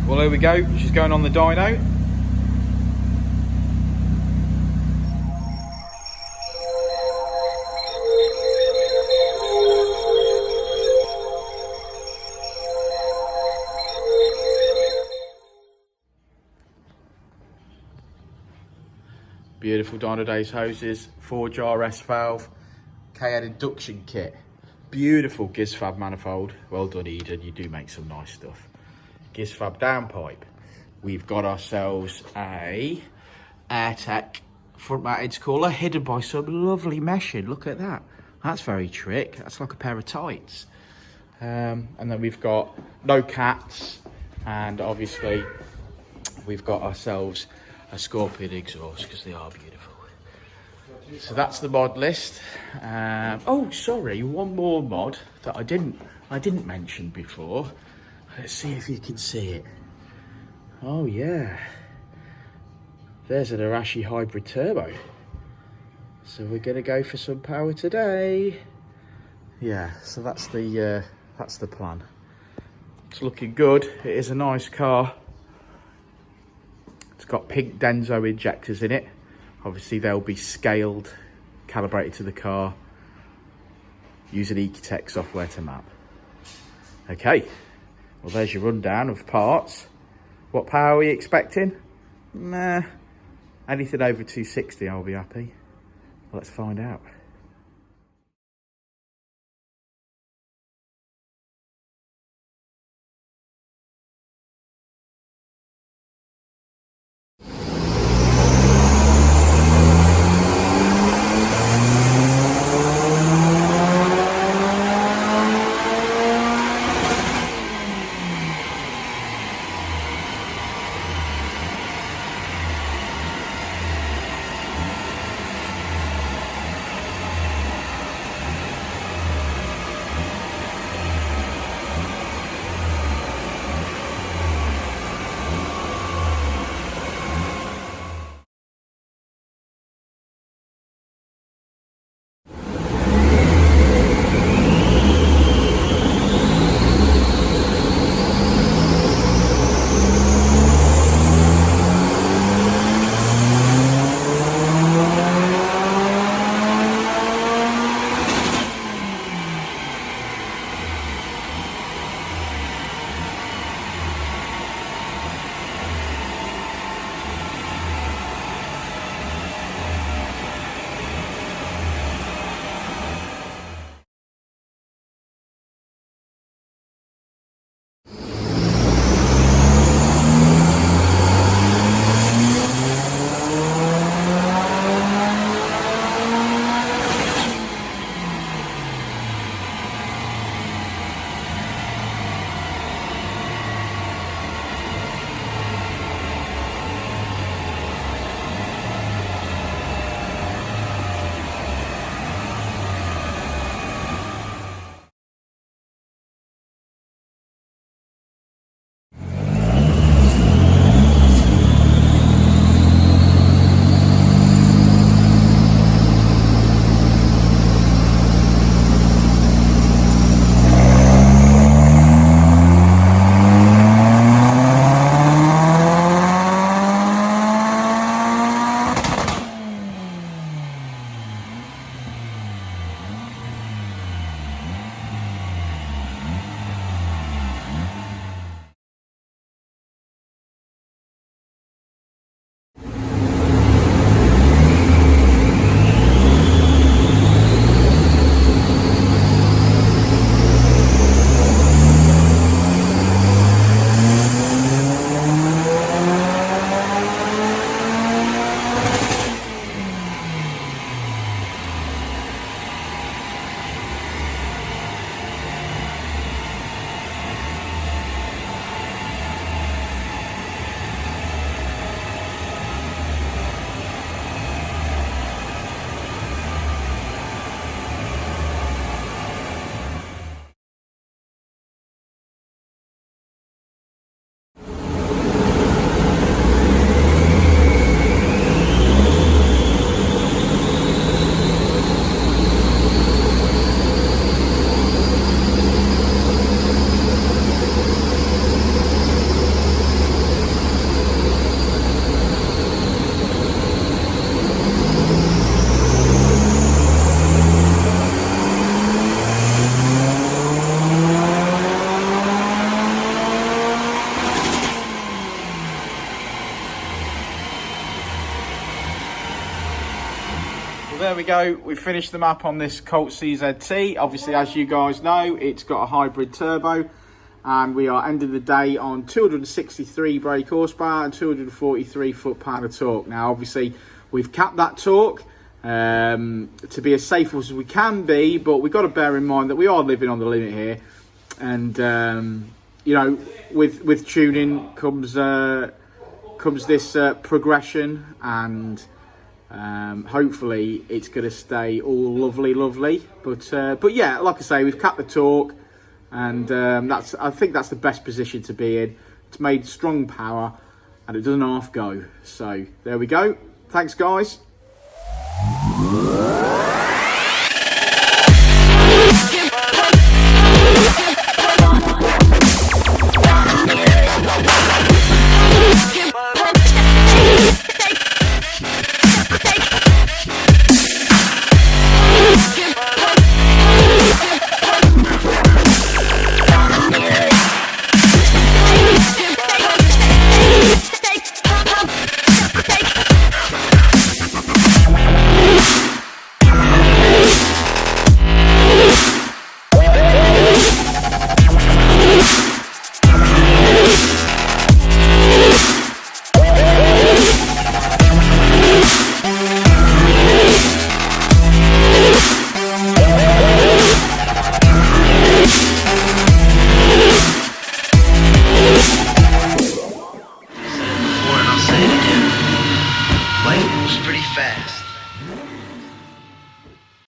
Well, here we go. She's going on the dyno. Beautiful Dynodaze hoses, 4-jar S valve, K-head induction kit. Beautiful Gizfab manifold. Well done, Eden, you do make some nice stuff. Gizfab downpipe. We've got ourselves a AirTech front mounted cooler hidden by some lovely meshing. Look at that. That's very trick. That's like a pair of tights. And then we've got no cats, and obviously we've got ourselves a Scorpion exhaust because they are beautiful. So that's the mod list. Oh, sorry, one more mod that I didn't mention before. Let's see if you can see it. Oh yeah, there's an Arashi hybrid turbo. So we're gonna go for some power today. Yeah, so that's the plan. It's looking good. It is a nice car. It's got pink Denso injectors in it. Obviously they'll be scaled, calibrated to the car, using Ecotech software to map. Okay, well there's your rundown of parts. What power are we expecting? Nah, anything over 260 I'll be happy. Let's find out. go. We finished the map on this Colt CZT. Obviously, as you guys know, it's got a hybrid turbo. And we are ending the day on 263 brake horsepower and 243 foot-pound of torque. Now, obviously, we've capped that torque to be as safe as we can be, but we've got to bear in mind that we are living on the limit here. And, you know, with tuning comes this progression, and hopefully it's going to stay all lovely. But yeah, like I say, we've capped the torque. And I think that's the best position to be in. It's made strong power and it doesn't half go. So there we go. Thanks, guys. Life moves pretty fast.